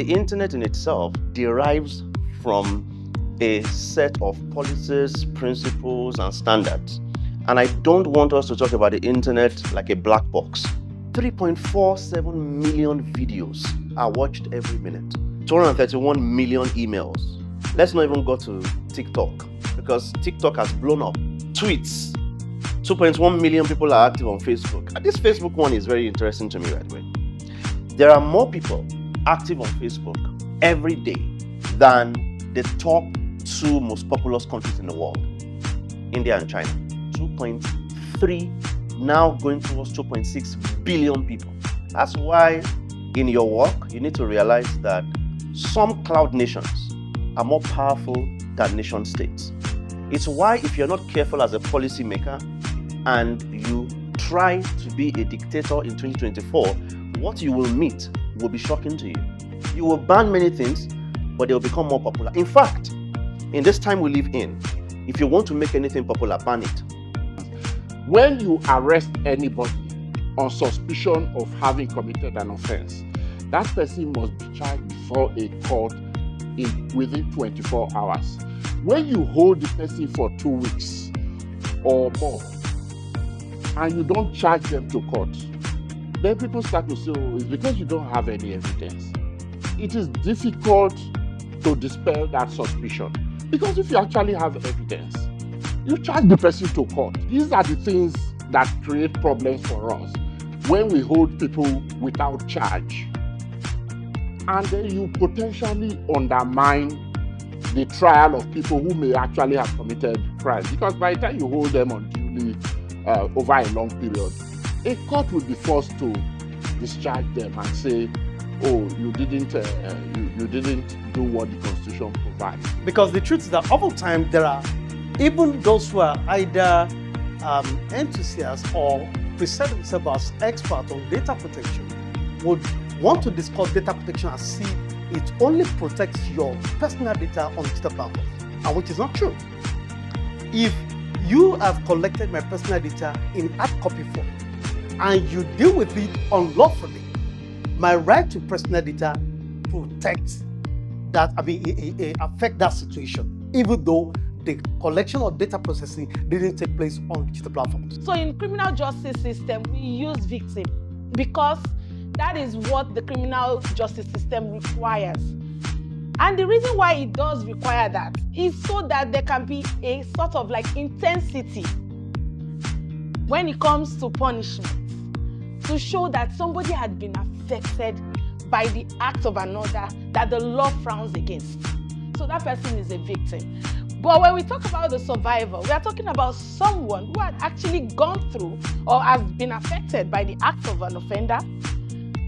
the internet in itself derives from a set of policies, principles, and standards. And I don't want us to talk about the internet like a black box. 3.47 million videos are watched every minute. 231 million emails. Let's not even go to TikTok, because TikTok has blown up. Tweets. 2.1 million people are active on Facebook. And this Facebook one is very interesting to me, by the way. There are more people active on Facebook every day than the top 2 most populous countries in the world, India and China. 2.3, now going towards 2.6 billion people. That's why in your work, you need to realize that some cloud nations are more powerful than nation states. It's why if you're not careful as a policymaker and you try to be a dictator in 2024, what you will meet will be shocking to you. You will ban many things, but they will become more popular. In fact, in this time we live in, if you want to make anything popular, ban it. When you arrest anybody on suspicion of having committed an offense, that person must be charged before a court within 24 hours. When you hold the person for 2 weeks or more, and you don't charge them to court, then people start to say, oh, it's because you don't have any evidence. It is difficult to dispel that suspicion, because if you actually have evidence, you charge the person to court. These are the things that create problems for us when we hold people without charge. And then you potentially undermine the trial of people who may actually have committed crimes, because by the time you hold them unduly over a long period, a court will be forced to discharge them and say, oh, you didn't do what the Constitution provides. Because the truth is that oftentimes there are even those who are either enthusiasts or present themselves as experts on data protection would want to discuss data protection as if it only protects your personal data on digital platforms, and which is not true. If you have collected my personal data in hard copy form and you deal with it unlawfully, my right to personal data protects that, affect that situation, even though the collection or data processing didn't take place on digital platforms. So in criminal justice system, we use victim because that is what the criminal justice system requires. And the reason why it does require that is so that there can be a sort of like intensity when it comes to punishment, to show that somebody had been affected by the act of another that the law frowns against. So that person is a victim. But when we talk about the survivor, we are talking about someone who had actually gone through or has been affected by the act of an offender,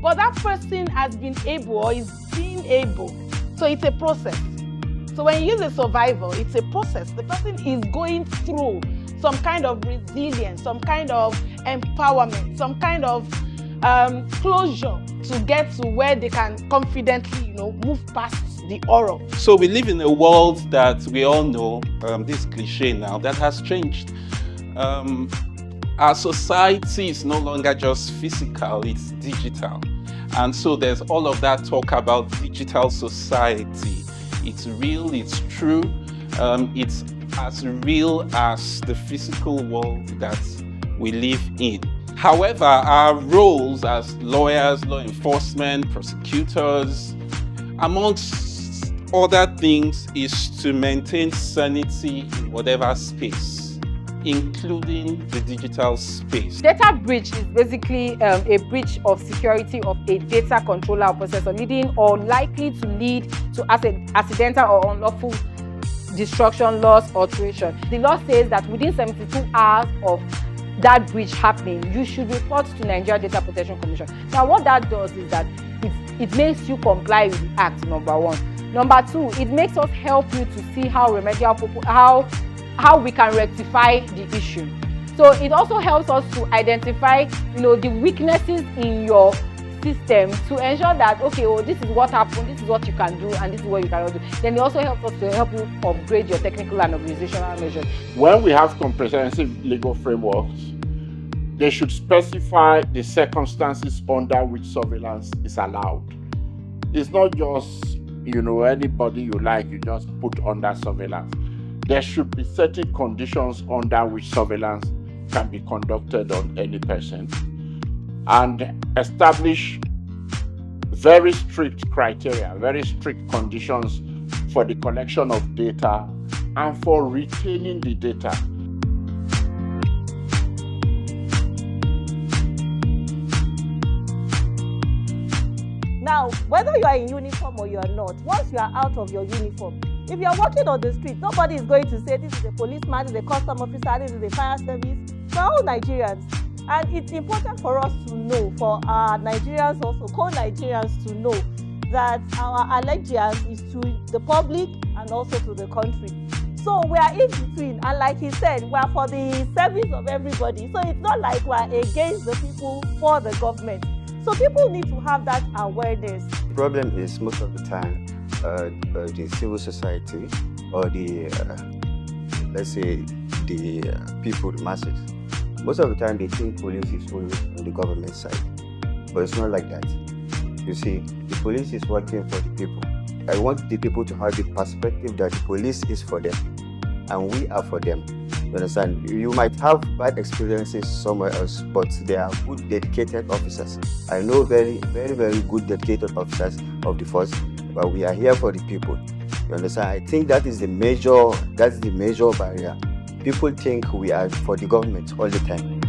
but that person has been able or is being able. So it's a process. So when you use a survivor, it's a process. The person is going through some kind of resilience, some kind of empowerment, some kind of closure to get to where they can confidently, move past the horror. So we live in a world that we all know, this cliche now, that has changed. Our society is no longer just physical, it's digital. And so there's all of that talk about digital society. It's real, it's true, it's as real as the physical world that we live in. However, our roles as lawyers, law enforcement, prosecutors, amongst other things, is to maintain sanity in whatever space, including the digital space. Data breach is basically a breach of security of a data controller or processor, leading or likely to lead to accidental or unlawful destruction, loss, or alteration. The law says that within 72 hours of that breach happening, you should report to Nigeria Data Protection Commission. Now, what that does is that it makes you comply with the act, number one. Number two, it makes us help you to see how we can rectify the issue. So it also helps us to identify, the weaknesses in your system to ensure that, okay, this is what happened, this is what you can do, and this is what you cannot do. Then it also helps us to help you upgrade your technical and organizational measures. When we have comprehensive legal frameworks, they should specify the circumstances under which surveillance is allowed. It's not just, anybody you like, you just put under surveillance. There should be certain conditions under which surveillance can be conducted on any person, and establish very strict criteria, very strict conditions for the collection of data and for retaining the data. Now, whether you are in uniform or you are not, once you are out of your uniform, if you are walking on the street, nobody is going to say this is a policeman, this is a custom officer, this is a fire service. We're all Nigerians. And it's important for us to know, for our Nigerians also, co-Nigerians to know that our allegiance is to the public and also to the country. So we are in between, and like he said, we are for the service of everybody. So it's not like we are against the people for the government. So people need to have that awareness. The problem is most of the time the civil society or the, let's say, the people, the masses, most of the time they think police is always on the government side. But it's not like that. You see, the police is working for the people. I want the people to have the perspective that the police is for them and we are for them. You understand? You might have bad experiences somewhere else, but they are good, dedicated officers. I know very, very, very good, dedicated officers of the force, but we are here for the people. You understand? I think that's the major barrier. People think we are for the government all the time.